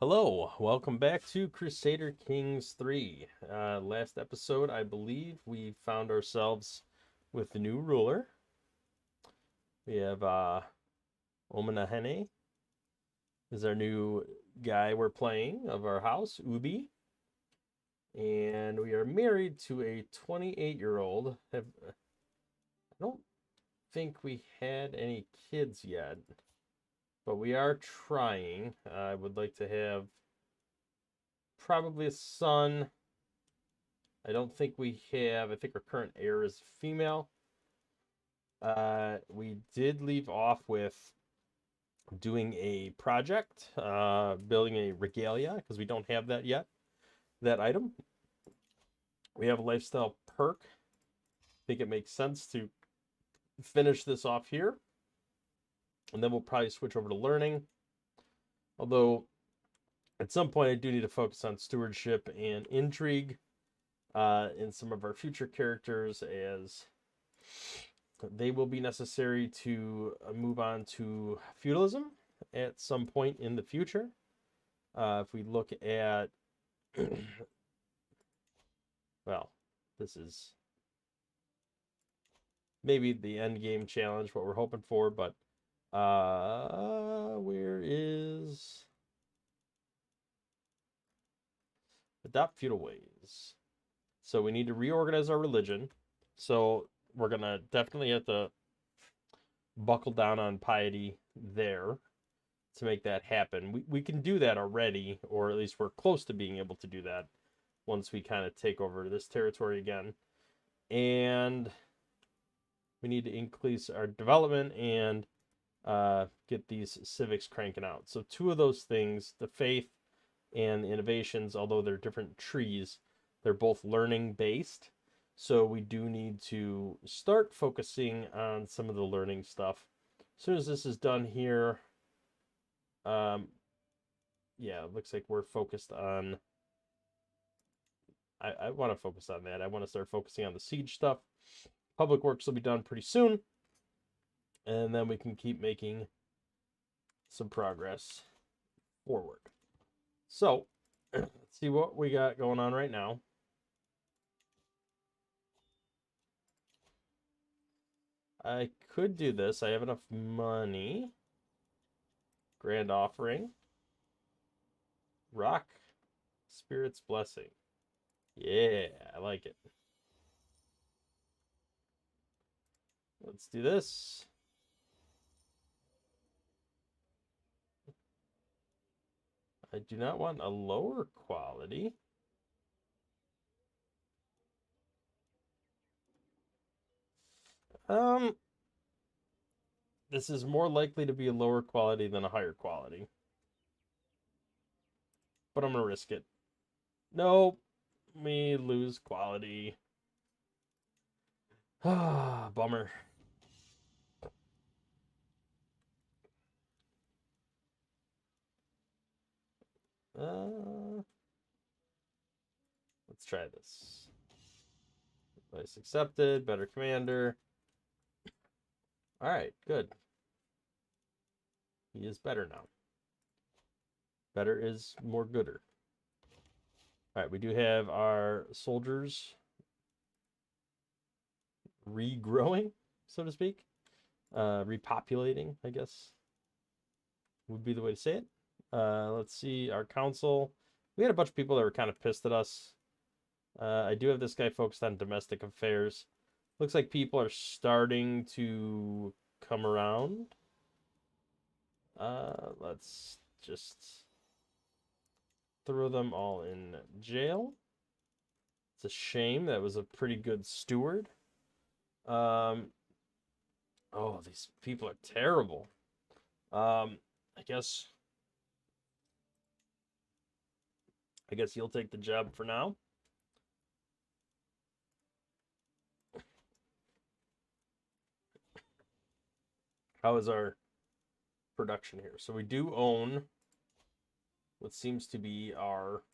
Hello, welcome back to Crusader Kings 3. Last episode, I believe we found ourselves with the new ruler. We have Omanahene is our new guy we're playing of our house, Ubi. And we are married to a 28-year-old. I don't think we had any kids yet, but we are trying. I would like to have probably a son. I don't think we have. I think our current heir is female. We did leave off with doing a project, building a regalia, because we don't have that yet, that item. We have a lifestyle perk. I think it makes sense to finish this off here. And then we'll probably switch over to learning. Although, at some point, I do need to focus on stewardship and intrigue in some of our future characters, as they will be necessary to move on to feudalism at some point in the future. If we look at, well, this is maybe the end game challenge, what we're hoping for, but where is adopt feudal ways? So we need to reorganize our religion. So we're gonna definitely have to buckle down on piety there to make that happen. We can do that already, or at least we're close to being able to do that once we kind of take over this territory again. And we need to increase our development and get these civics cranking out. So two of those things, the faith and the innovations, although they're different trees, they're both learning based. So we do need to start focusing on some of the learning stuff. As soon as this is done here, yeah, it looks like we're focused on. I want to focus on that. I want to start focusing on the siege stuff. Public works will be done pretty soon, and then we can keep making some progress forward. So, let's see what we got going on right now. I could do this. I have enough money. Grand offering. Rock. Spirit's blessing. Yeah, I like it. Let's do this. I do not want a lower quality. This is more likely to be a lower quality than a higher quality. But I'm gonna risk it. Nope. We lose quality. Ah, bummer. Uh, let's try this. Advice accepted. Better commander. All right, good. He is better now. Better is more gooder. All right, we do have our soldiers regrowing, so to speak. Repopulating, I guess, would be the way to say it. Let's see, our council. We had a bunch of people that were kind of pissed at us. I do have this guy focused on domestic affairs. Looks like people are starting to come around. Let's just throw them all in jail. It's a shame. That was a pretty good steward. Oh, these people are terrible. I guess you'll take the job for now. How is our production here? So we do own what seems to be our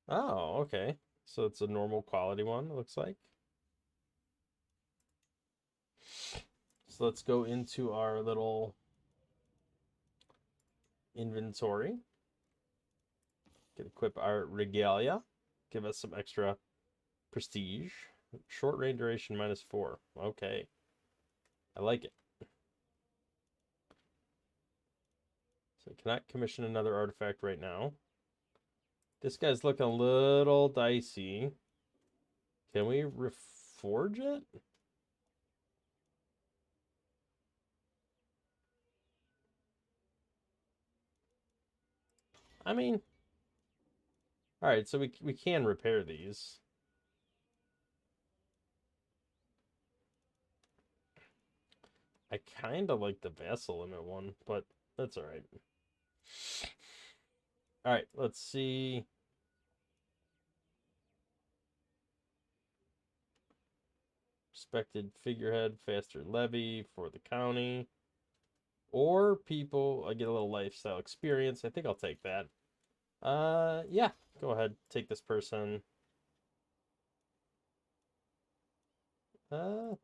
oh, okay. So it's a normal quality one, it looks like. So let's go into our little inventory. Can equip our regalia. Give us some extra prestige. Short range duration -4. Okay. I like it. So I cannot commission another artifact right now. This guy's looking a little dicey. Can we reforge it? I mean, all right, so we can repair these. I kind of like the vassal limit one, but that's all right. All right, let's see. Respected figurehead, faster levy for the county. Or people, I get a little lifestyle experience. I think I'll take that. Yeah, go ahead, take this person. Our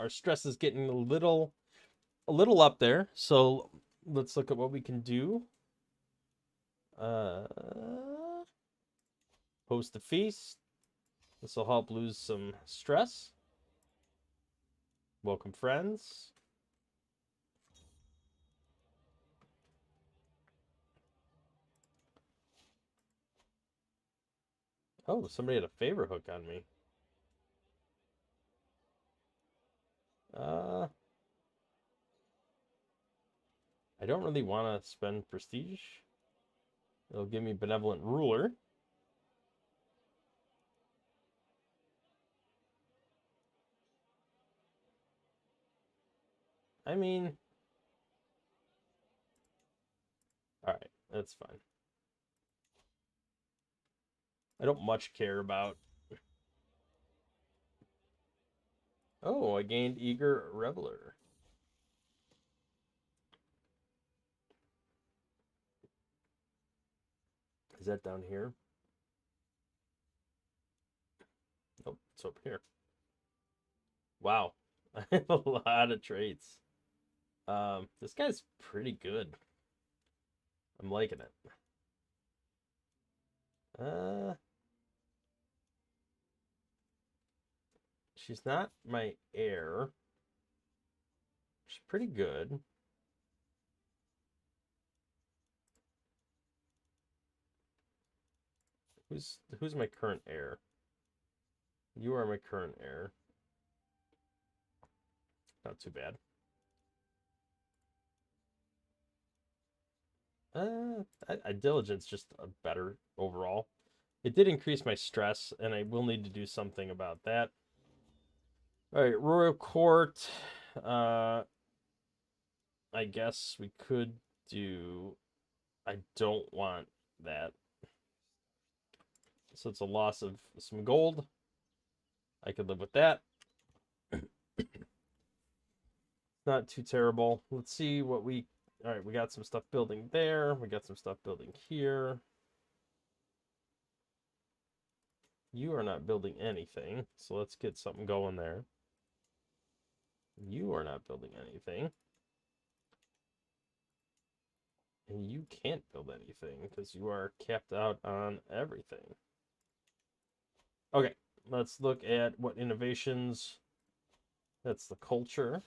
stress is getting a little up there, so let's look at what we can do. Host a feast. This will help lose some stress. Welcome friends. Oh, somebody had a favor hook on me. I don't really want to spend prestige. It'll give me benevolent ruler. I mean, all right, that's fine. I don't much care about. Oh, I gained eager reveler. Is that down here? Nope, it's up here. Wow, I have a lot of traits. This guy's pretty good. I'm liking it. She's not my heir. She's pretty good. Who's my current heir? You are my current heir. Not too bad. Diligence just a better overall. It did increase my stress, and I will need to do something about that. All right, Royal Court. I guess we could do. I don't want that. So it's a loss of some gold. I could live with that. Not too terrible. Let's see what we. All right, we got some stuff building there. We got some stuff building here. You are not building anything, so let's get something going there. You are not building anything. And you can't build anything because you are capped out on everything. Okay, let's look at what innovations. That's the culture.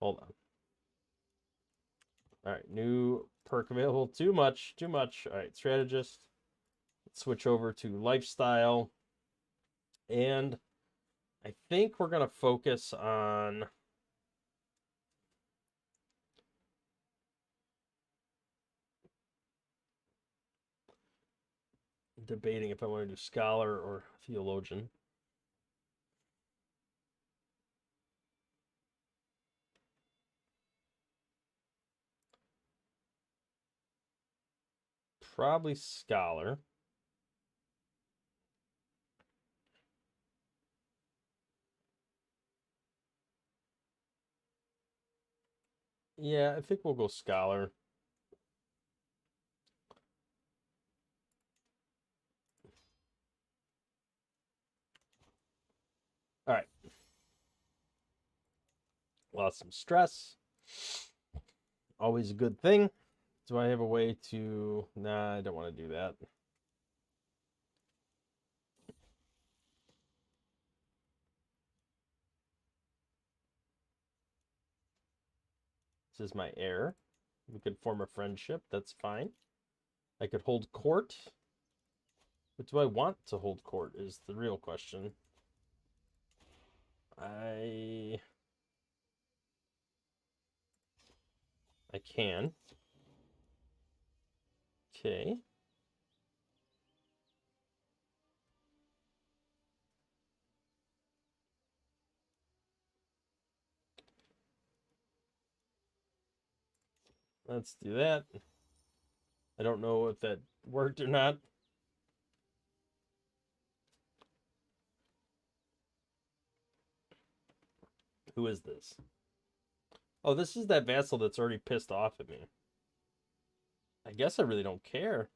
Hold on. All right, new perk available. Too much. All right, strategist. Let's switch over to lifestyle. And I think we're going to focus on debating if I want to do scholar or theologian. Probably scholar. Yeah, I think we'll go scholar. Lost some stress. Always a good thing. Do I have a way to... Nah, I don't want to do that. This is my heir. We could form a friendship. That's fine. I could hold court. But do I want to hold court is the real question. I can. Okay. Let's do that. I don't know if that worked or not. Who is this? Oh, this is that vassal that's already pissed off at me. I guess I really don't care.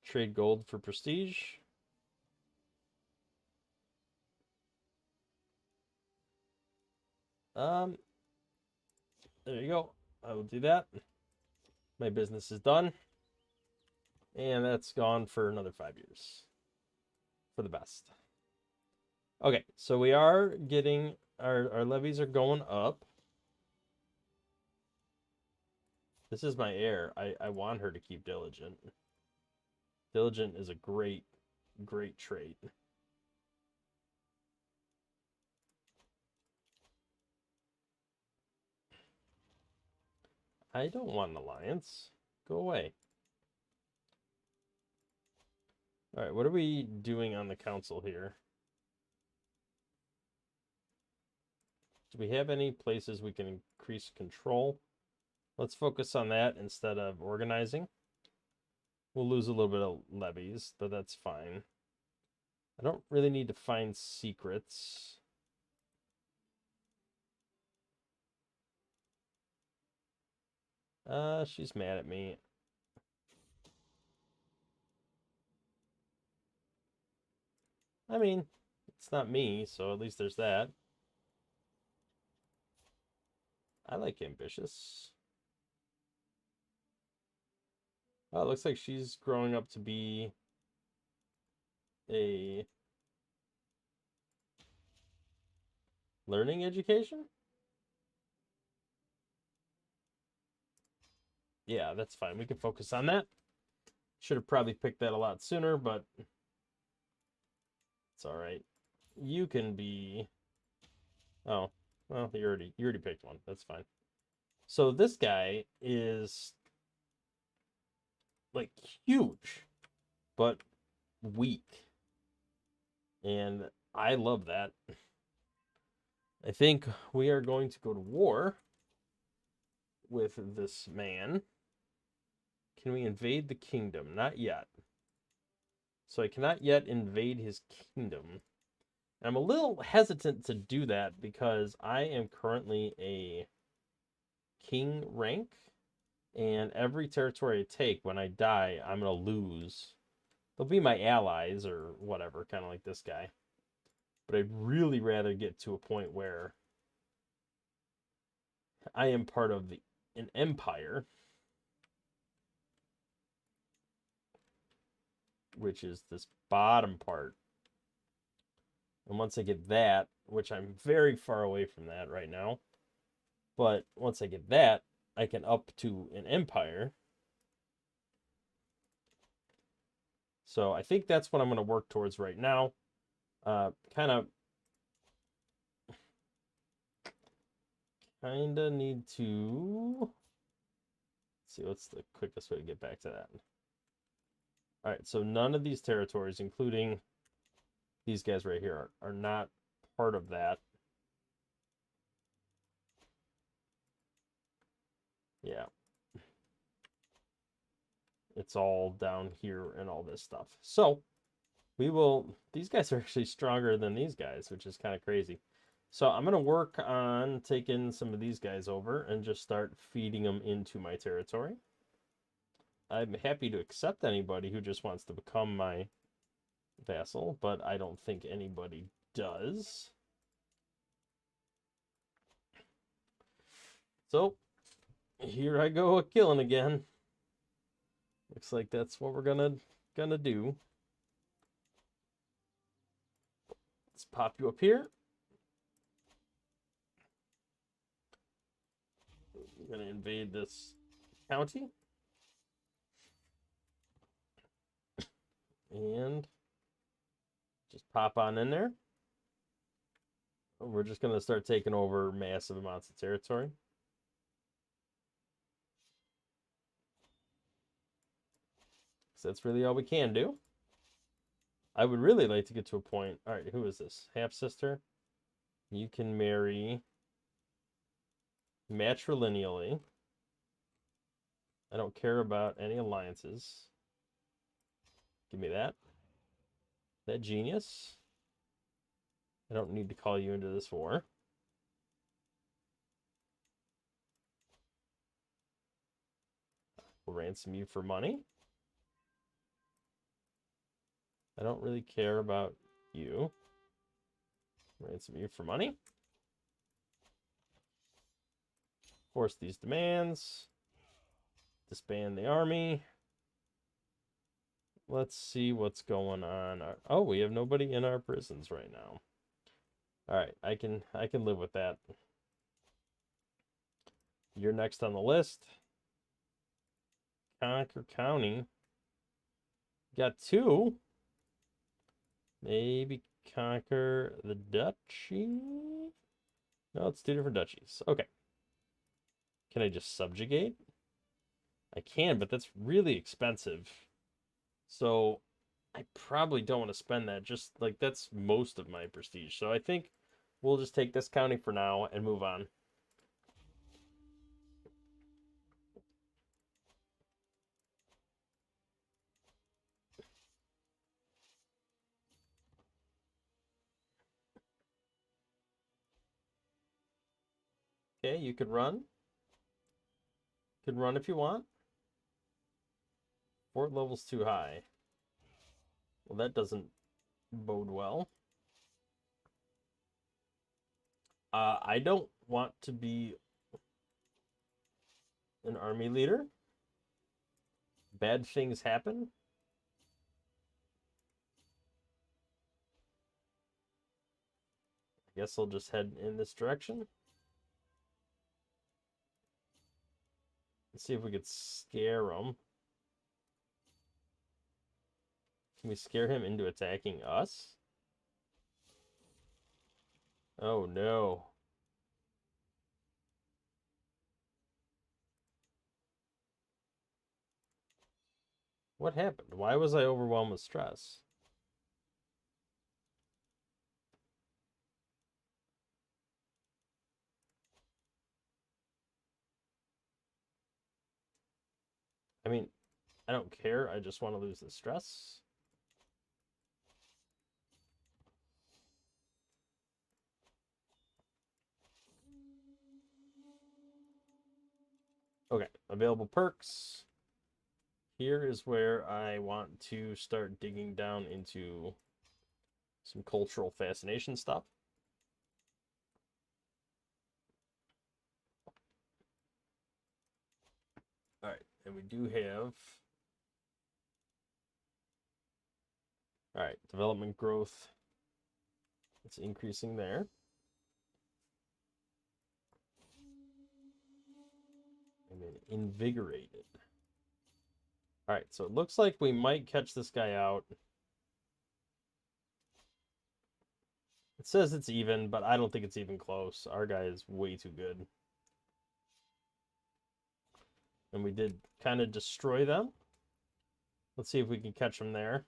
Trade gold for prestige. There you go. I will do that. My business is done. And that's gone for another 5 years. For the best. Okay, so we are getting... Our levies are going up. This is my heir. I want her to keep diligent. Diligent is a great trait. I don't want an alliance. Go away. All right, what are we doing on the council here? Do we have any places we can increase control? Let's focus on that instead of organizing. We'll lose a little bit of levies, but that's fine. I don't really need to find secrets. She's mad at me. I mean, it's not me, so at least there's that. I like ambitious. Oh, it looks like she's growing up to be a learning education? Yeah, that's fine. We can focus on that. Should have probably picked that a lot sooner, but it's all right. You can be... Oh, well, you already picked one. That's fine. So this guy is like huge, but weak. And I love that. I think we are going to go to war with this man. Can we invade the kingdom? Not yet. So I cannot yet invade his kingdom. I'm a little hesitant to do that because I am currently a king rank. And every territory I take, when I die, I'm going to lose. They'll be my allies or whatever, kind of like this guy. But I'd really rather get to a point where I am part of an empire, which is this bottom part. And once I get that, which I'm very far away from that right now, but once I get that, I can up to an empire. So I think that's what I'm going to work towards right now. Kind of need to... Let's see, what's the quickest way to get back to that? All right, so none of these territories, including these guys right here, are not part of that. Yeah. It's all down here and all this stuff. So we will... These guys are actually stronger than these guys, which is kind of crazy. So I'm going to work on taking some of these guys over and just start feeding them into my territory. I'm happy to accept anybody who just wants to become my vassal, but I don't think anybody does. So, here I go killing again. Looks like that's what we're gonna do. Let's pop you up here. We're gonna invade this county. And just pop on in there. We're just gonna start taking over massive amounts of territory. So that's really all we can do. I would really like to get to a point. All right, who is this? Half sister. You can marry matrilineally. I don't care about any alliances. Give me that. That genius. I don't need to call you into this war. We'll ransom you for money. I don't really care about you. Ransom you for money. Force these demands. Disband the army. Let's see what's going on. Oh, we have nobody in our prisons right now. All right, I can live with that. You're next on the list. Conquer County. Got two. Maybe conquer the duchy? No, it's two different duchies. Okay. Can I just subjugate? I can, but that's really expensive. So I probably don't want to spend that. Just like that's most of my prestige. So I think we'll just take this county for now and move on. Okay, you could run. Could run if you want. Fort level's too high. Well, that doesn't bode well. I don't want to be an army leader. Bad things happen. I guess I'll just head in this direction. Let's see if we could scare him. Can we scare him into attacking us? Oh no. What happened? Why was I overwhelmed with stress? I mean, I don't care. I just want to lose the stress. Okay, available perks. Here is where I want to start digging down into some cultural fascination stuff. All right, and we do have... All right, development growth. It's increasing there. And then invigorated. All right, so it looks like we might catch this guy out. It says it's even, but I don't think it's even close. Our guy is way too good. And we did kind of destroy them. Let's see if we can catch them there.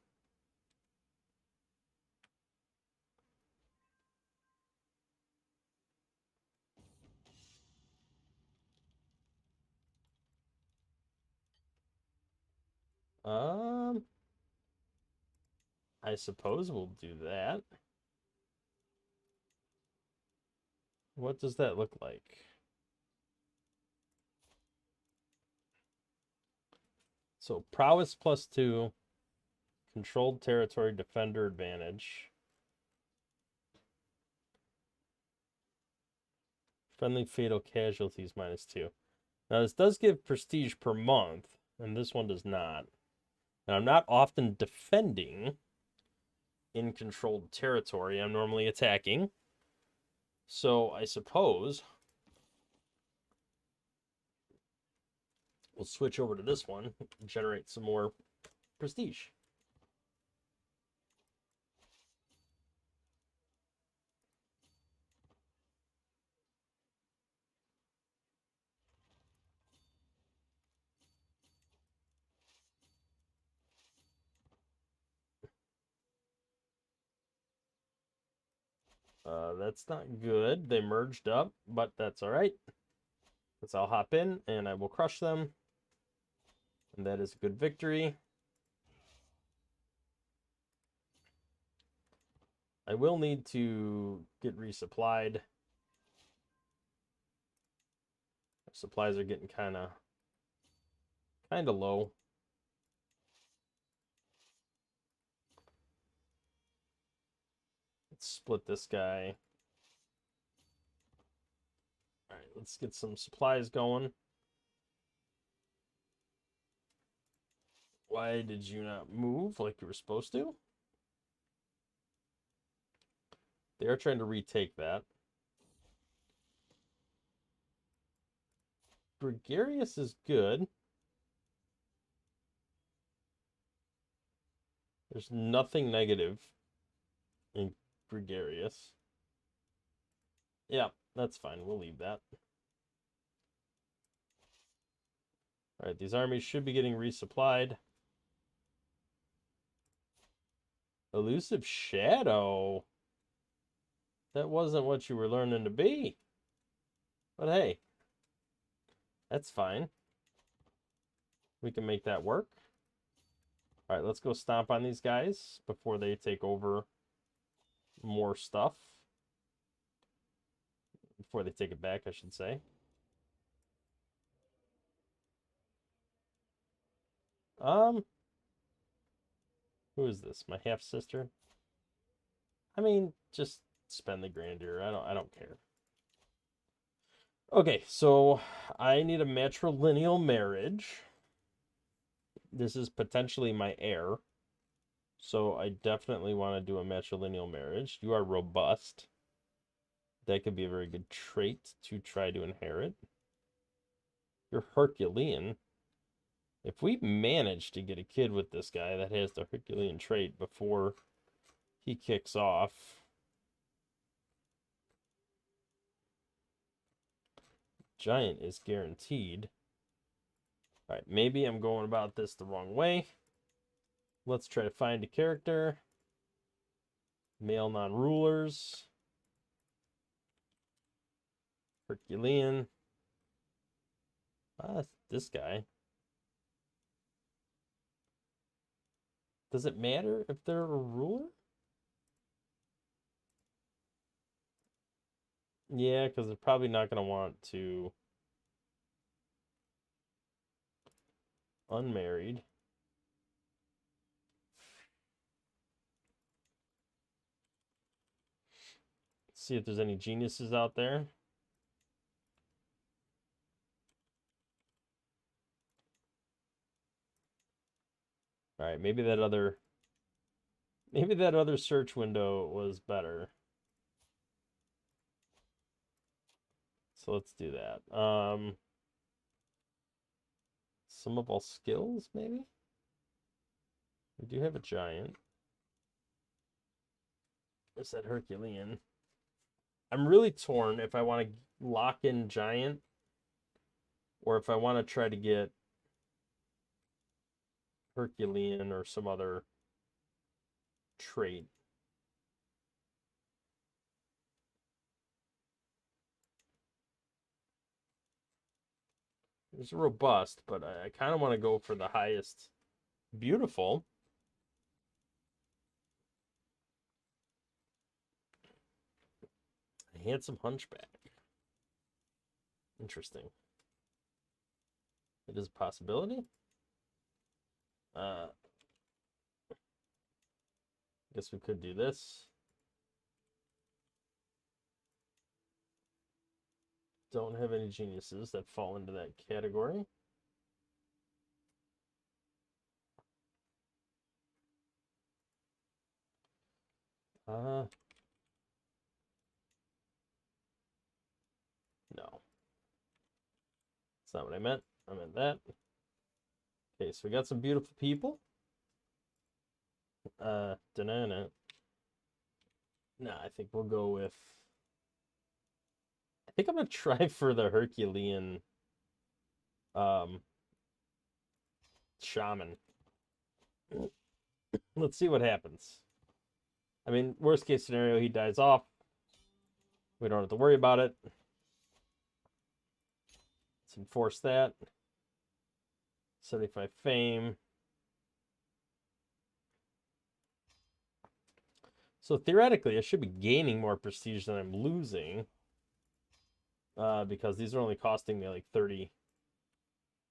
I suppose we'll do that. What does that look like? So prowess +2, controlled territory, defender advantage. Friendly fatal casualties -2. Now this does give prestige per month, and this one does not. And I'm not often defending in controlled territory. I'm normally attacking. So I suppose we'll switch over to this one and generate some more prestige. That's not good. They merged up, but that's all right. Because I'll hop in and I will crush them. And that is a good victory. I will need to get resupplied. Supplies are getting kind of low. Let's split this guy. All right, let's get some supplies going. Why did you not move like you were supposed to? They are trying to retake that. Gregarious is good. There's nothing negative in gregarious. Yeah, that's fine. We'll leave that. All right, these armies should be getting resupplied. Elusive Shadow. That wasn't what you were learning to be. But hey, that's fine. We can make that work. All right, let's go stomp on these guys before they take over more stuff. Before they take it back, I should say. Who is this? My half sister? I mean, just spend the grandeur. I don't care. Okay, so I need a matrilineal marriage. This is potentially my heir. So I definitely want to do a matrilineal marriage. You are robust. That could be a very good trait to try to inherit. You're Herculean. If we manage to get a kid with this guy that has the Herculean trait before he kicks off, giant is guaranteed. All right, maybe I'm going about this the wrong way. Let's try to find a character. Male non-rulers. Herculean. This guy. Does it matter if they're a ruler? Yeah, because they're probably not going to want to unmarried. See if there's any geniuses out there. All right, maybe that other search window was better. So let's do that. Some of all skills, maybe? We do have a giant. Is that Herculean? I'm really torn if I want to lock in giant or if I want to try to get Herculean or some other trait. It's robust, but I kind of want to go for the highest. Beautiful. A handsome hunchback. Interesting. It is a possibility. Guess we could do this. Don't have any geniuses that fall into that category. No. That's not what I meant. I meant that. Okay, so we got some beautiful people. Da-na-na. Nah, I think we'll go with... I think I'm going to try for the Herculean shaman. Let's see what happens. I mean, worst case scenario, he dies off. We don't have to worry about it. Let's enforce that. 75 fame. So theoretically, I should be gaining more prestige than I'm losing. Because these are only costing me like 30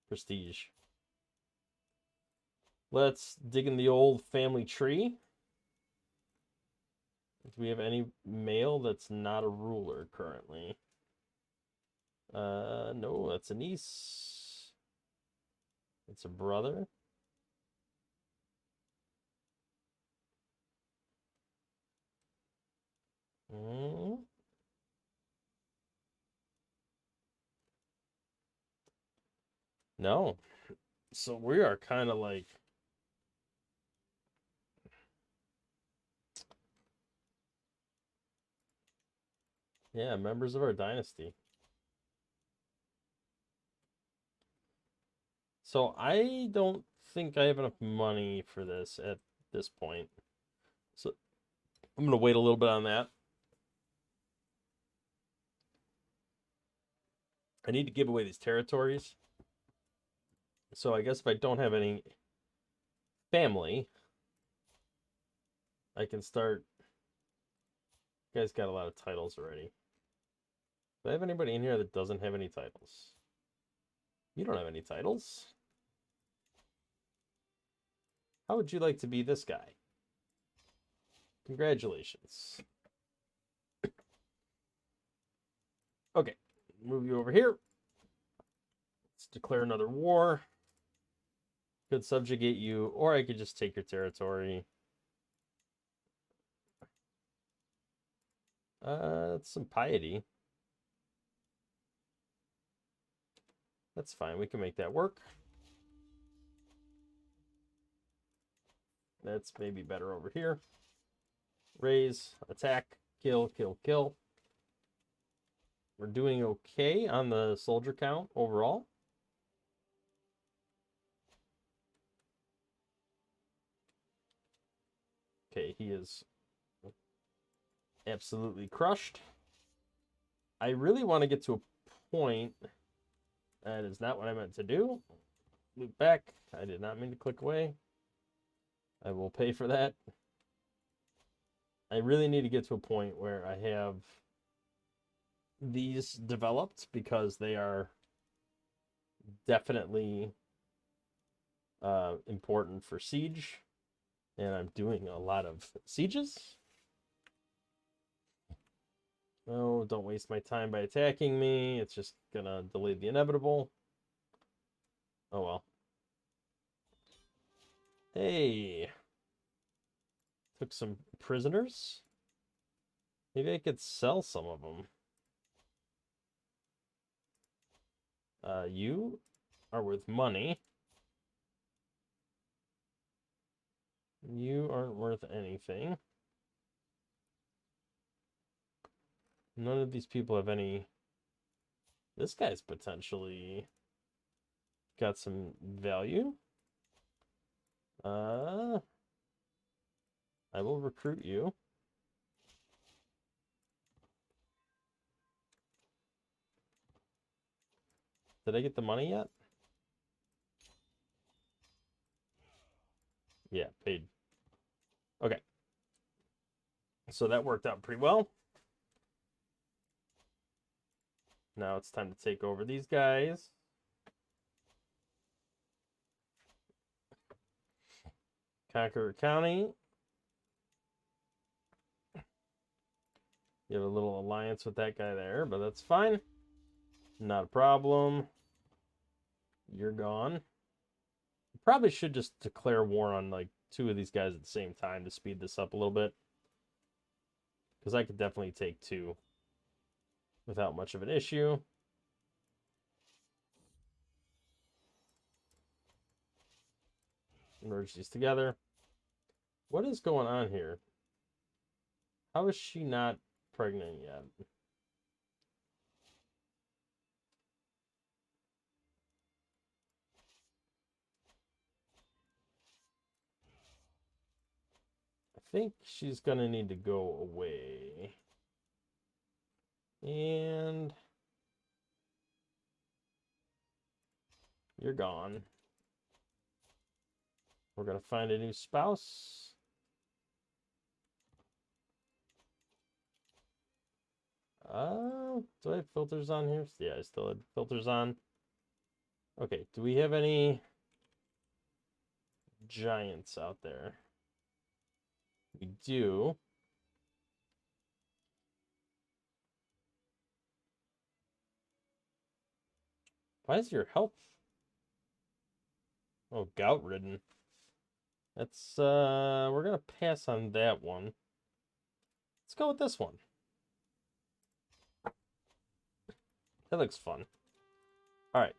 prestige. Let's dig in the old family tree. Do we have any male that's not a ruler currently? No, that's a niece. It's a brother. No. So we are kind of like... Yeah, members of our dynasty. So I don't think I have enough money for this at this point. So I'm going to wait a little bit on that. I need to give away these territories. So I guess if I don't have any family, I can start... You guys got a lot of titles already. Do I have anybody in here that doesn't have any titles? You don't have any titles. How would you like to be this guy? Congratulations. Okay, move you over here. Let's declare another war. Could subjugate you, or I could just take your territory. That's some piety. That's fine. We can make that work. That's maybe better over here. Raise, attack, kill, kill, kill. We're doing okay on the soldier count overall. Okay, he is absolutely crushed. I really want to get to a point. That is not what I meant to do. Loop back. I did not mean to click away. I will pay for that. I really need to get to a point where I have these developed because they are definitely important for siege. And I'm doing a lot of sieges. Oh, don't waste my time by attacking me. It's just gonna delay the inevitable. Oh well. Hey. Took some prisoners. Maybe I could sell some of them. You are worth money. You aren't worth anything. None of these people have any... This guy's potentially got some value. I will recruit you. Did I get the money yet? Yeah, paid. Okay. So that worked out pretty well. Now it's time to take over these guys. Conqueror County. You have a little alliance with that guy there, but that's fine. Not a problem. You're gone. Probably should just declare war on like 2 of these guys at the same time to speed this up a little bit. Because I could definitely take 2 without much of an issue. Merge these together. What is going on here? How is she not pregnant yet? I think she's gonna need to go away. And you're gone. We're gonna find a new spouse. Do I have filters on here? Yeah, I still had filters on. Okay, do we have any giants out there? We do. Why is your health? Oh, gout ridden. That's we're gonna pass on that one. Let's go with this one. That looks fun. All right.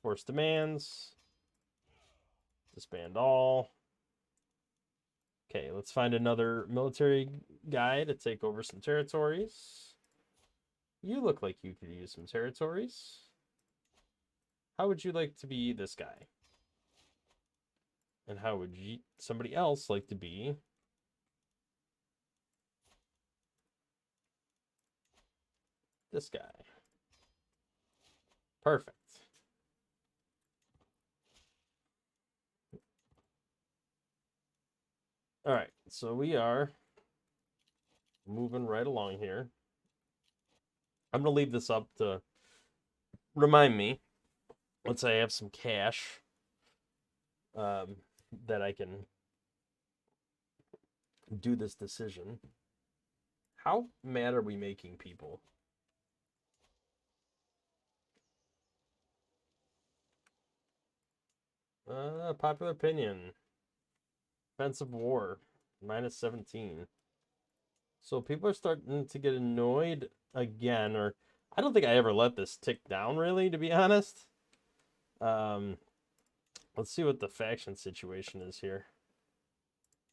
Force demands. Disband all. Okay, let's find another military guy to take over some territories. You look like you could use some territories. How would you like to be this guy? And how would somebody else like to be this guy? Perfect. All right, so we are moving right along here. I'm going to leave this up to remind me, once I have some cash, that I can do this decision. How mad are we making people? Popular opinion. Offensive war, -17. So people are starting to get annoyed again, or I don't think I ever let this tick down, really, to be honest. Let's see what the faction situation is here.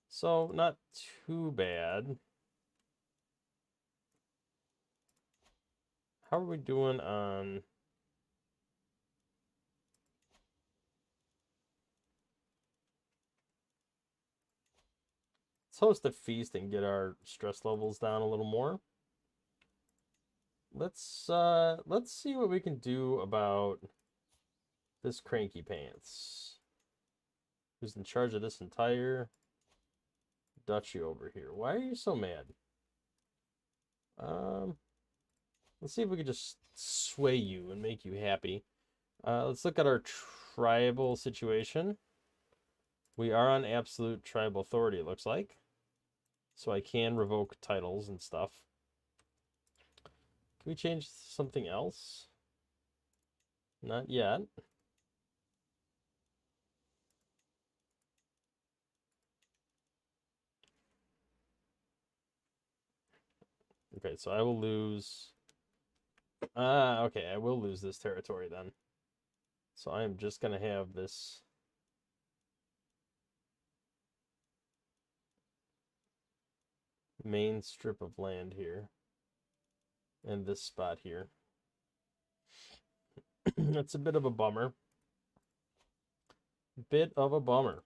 So, not too bad. How are we doing on... Let's host a feast and get our stress levels down a little more. Let's see what we can do about this cranky pants. Who's in charge of this entire duchy over here? Why are you so mad? Let's see if we can just sway you and make you happy. Let's look at our tribal situation. We are on absolute tribal authority, it looks like. So I can revoke titles and stuff. Can we change something else? Not yet. Okay, so I will lose... okay, I will lose this territory then. So I am just going to have this... main strip of land here. And this spot here. That's a bit of a bummer. Bit of a bummer.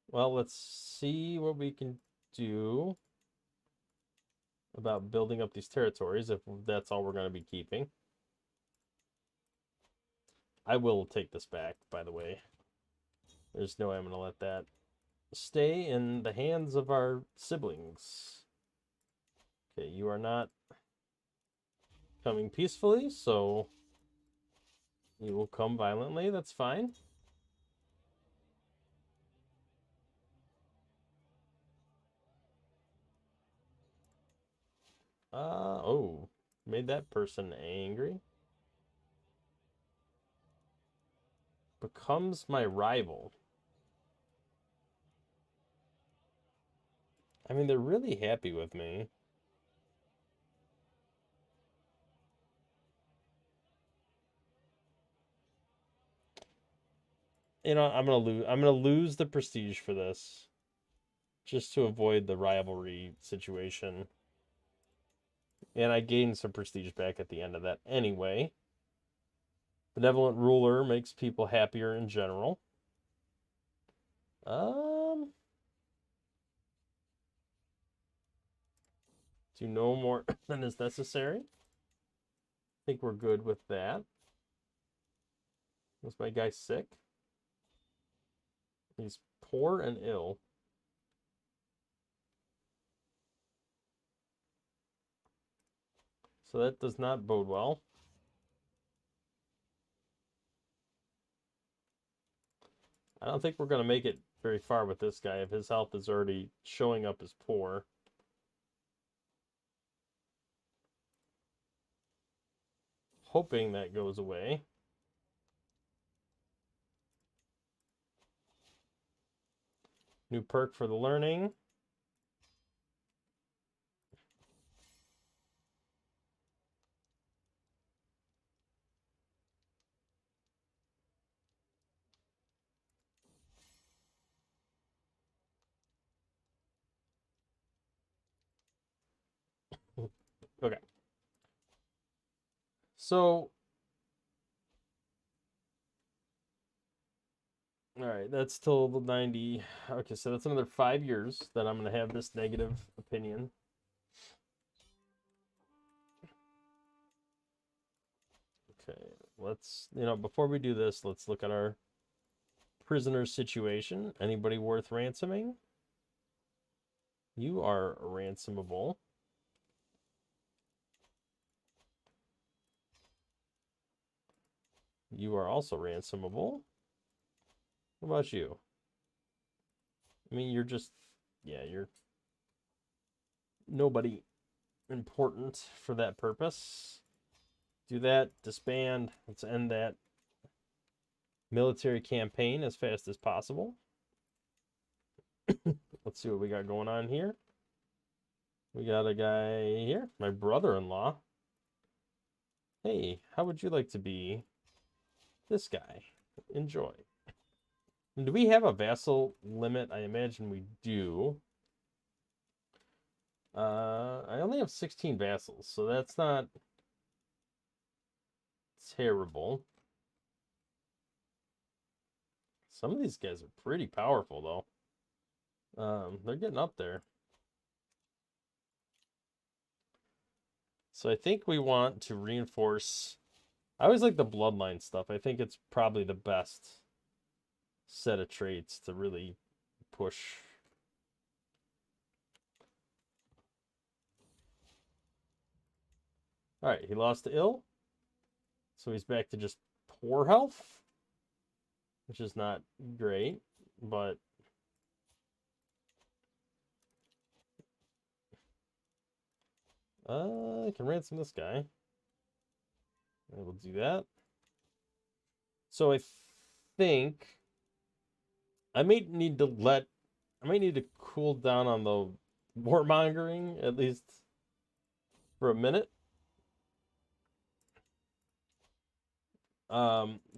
Well, let's see what we can do about building up these territories, if that's all we're going to be keeping. I will take this back, by the way. There's no way I'm going to let that stay in the hands of our siblings. Okay, you are not coming peacefully, so you will come violently. That's fine. Oh, made that person angry. Becomes my rival. I mean, they're really happy with me. You know, I'm gonna lose. I'm gonna lose the prestige for this, just to avoid the rivalry situation. And I gained some prestige back at the end of that anyway. Benevolent ruler makes people happier in general. Um, do no more than is necessary. I think we're good with that. Was my guy sick? He's poor and ill. So that does not bode well. I don't think we're going to make it very far with this guy if his health is already showing up as poor. Hoping that goes away. New perk for the learning. Okay. So, all right, that's till the 90. Okay, so that's another 5 years that I'm going to have this negative opinion. Okay, before we do this, let's look at our prisoner situation. Anybody worth ransoming? You are ransomable. You are also ransomable. What about you? I mean, you're just, yeah, you're nobody important for that purpose. Do that, disband. Let's end that military campaign as fast as possible. Let's see what we got going on here. We got a guy here, my brother-in-law. Hey, how would you like to be this guy? Enjoy. And do we have a vassal limit? I imagine we do. I only have 16 vassals, so that's not terrible. Some of these guys are pretty powerful, though. They're getting up there. So I think we want to reinforce. I always like the bloodline stuff. I think it's probably the best set of traits to really push. All right, he lost to ill. So he's back to just poor health, which is not great, but I can ransom this guy. I will do that. So I think I might need to cool down on the warmongering at least for a minute.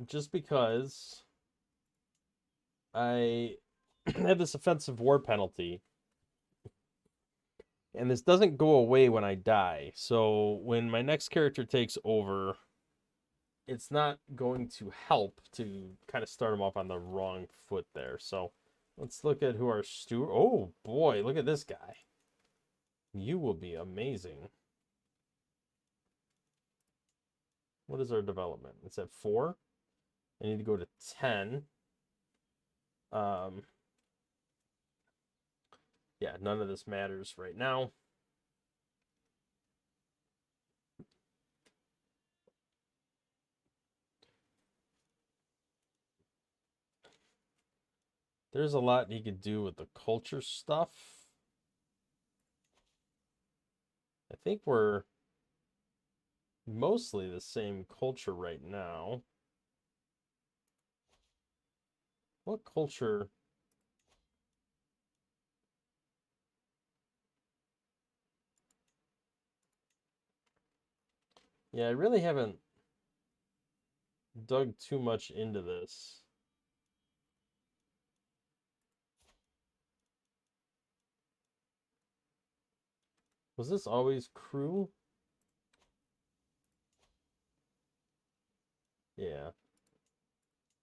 Just because I have this offensive war penalty, and this doesn't go away when I die. So when my next character takes over, it's not going to help to kind of start them off on the wrong foot there. So let's look at who our steward. Oh boy, look at this guy. You will be amazing. What is our development? It's at 4. I need to go to 10. Yeah, none of this matters right now. There's a lot he could do with the culture stuff. I think we're mostly the same culture right now. What culture? Yeah, I really haven't dug too much into this. Was this always crew? Yeah.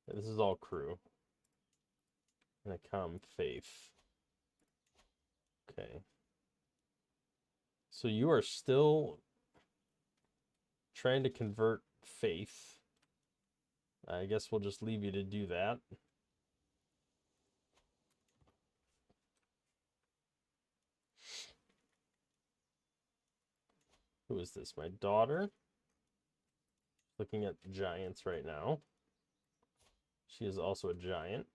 This is all crew. And a common faith. Okay. So you are still trying to convert faith. I guess we'll just leave you to do that. Who is this? My daughter. Looking at giants right now. She is also a giant.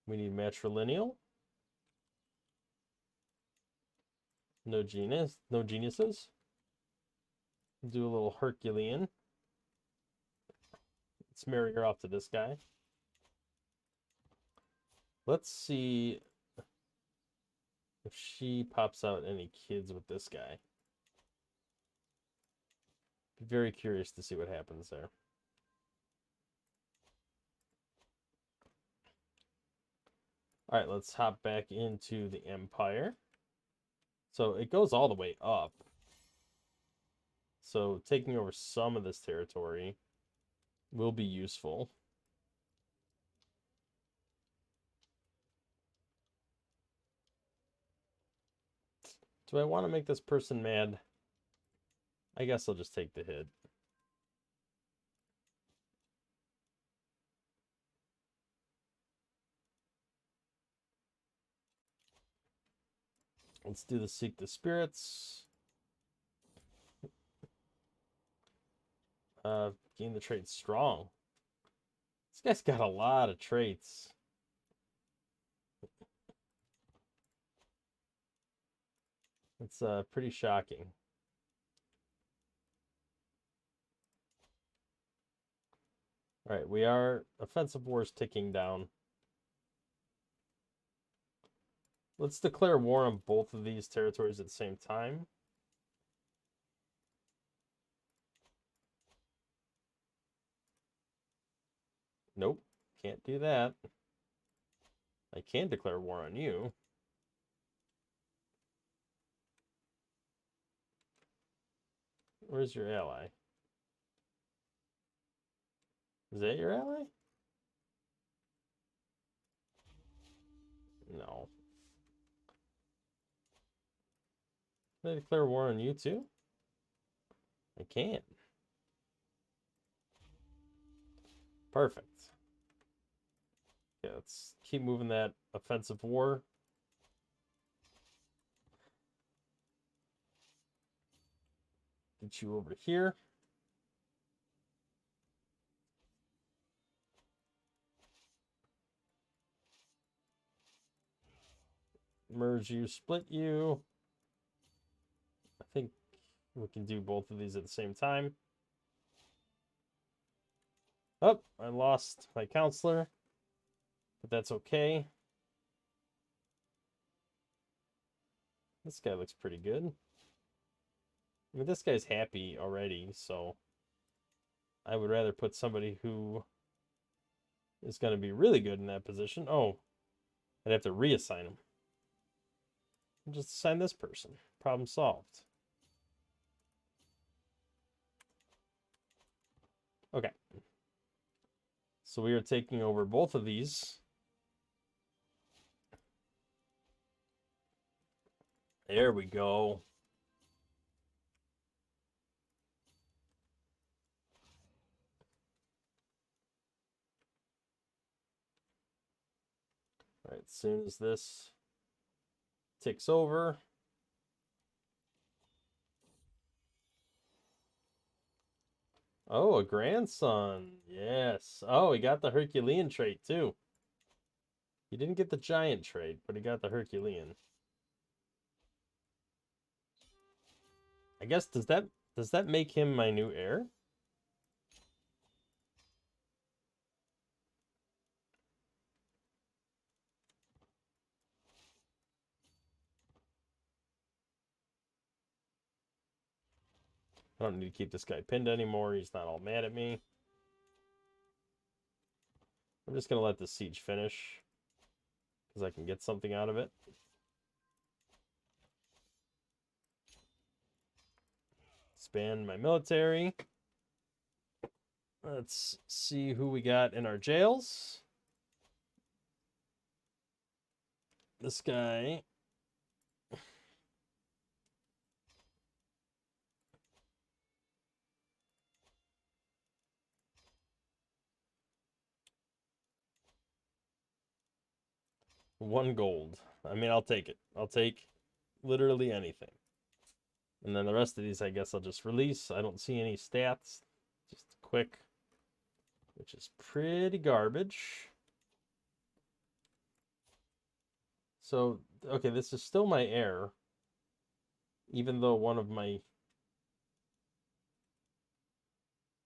We need matrilineal. No genius. No geniuses. Do a little Herculean. Let's marry her off to this guy. Let's see if she pops out any kids with this guy. Be very curious to see what happens there. All right, let's hop back into the Empire. So it goes all the way up. So taking over some of this territory will be useful. Do I want to make this person mad? I guess I'll just take the hit. Let's do the Seek the Spirits. Gain the trait Strong. This guy's got a lot of traits. It's pretty shocking. All right, we are offensive wars ticking down. Let's declare war on both of these territories at the same time. Nope, can't do that. I can declare war on you. Where's your ally? Is that your ally? No. Can I declare war on you too? I can't. Perfect. Okay, let's keep moving that offensive war. Get you over here. Merge you, split you. I think we can do both of these at the same time. Oh, I lost my counselor, but that's okay. This guy looks pretty good. I mean, this guy's happy already, so I would rather put somebody who is going to be really good in that position. Oh, I'd have to reassign him. Just assign this person. Problem solved. Okay. So we are taking over both of these. There we go. All right, as soon as this ticks over. Oh, a grandson. Yes. Oh, he got the Herculean trait too. He didn't get the giant trait, but he got the Herculean. I guess does that make him my new heir? I don't need to keep this guy pinned anymore. He's not all mad at me. I'm just going to let the siege finish because I can get something out of it. Expand my military. Let's see who we got in our jails. This guy. One gold. I mean, I'll take it. I'll take literally anything. And then the rest of these, I guess I'll just release. I don't see any stats. Just quick, which is pretty garbage. So, okay, this is still my heir. Even though one of my...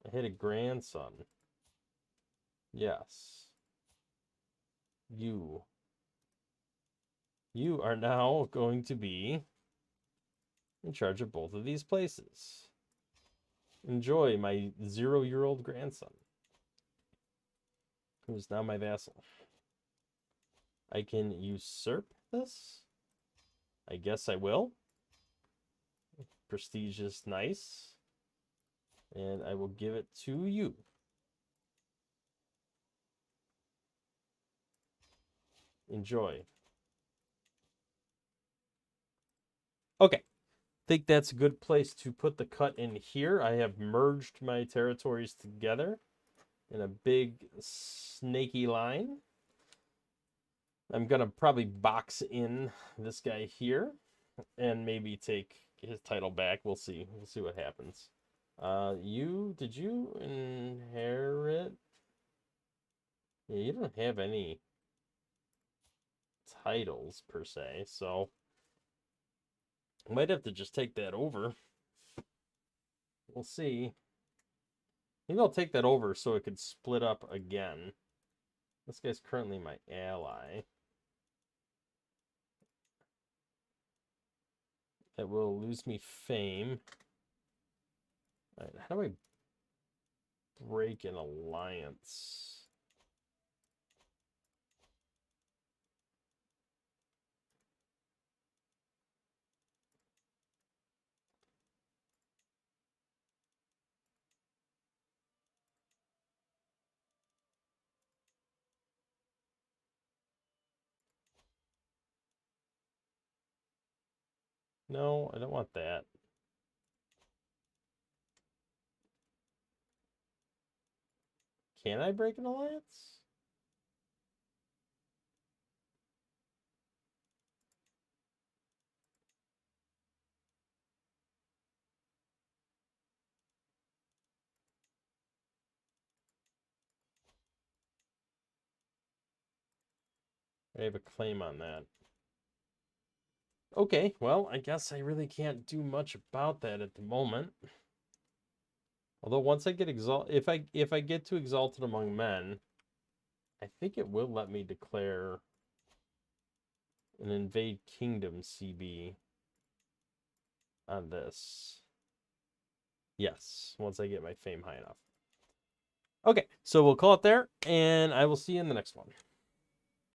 I had a grandson. Yes. You are now going to be in charge of both of these places. Enjoy, my 0-year-old grandson, who is now my vassal. I can usurp this? I guess I will. Prestige is nice. And I will give it to you. Enjoy. Okay. Think that's a good place to put the cut in here. I have merged my territories together in a big snaky line. I'm gonna probably box in this guy here and maybe take his title back. We'll see. We'll see what happens. Did you inherit? Yeah, you don't have any titles per se, so I might have to just take that over. We'll see. Maybe I'll take that over so it could split up again. This guy's currently my ally. That will lose me fame. All right, how do I break an alliance? No, I don't want that. Can I break an alliance? I have a claim on that. Okay, well, I guess I really can't do much about that at the moment. Although once I get if I get to exalted among men, I think it will let me declare an invade kingdom CB on this. Yes, once I get my fame high enough. Okay, so we'll call it there, and I will see you in the next one.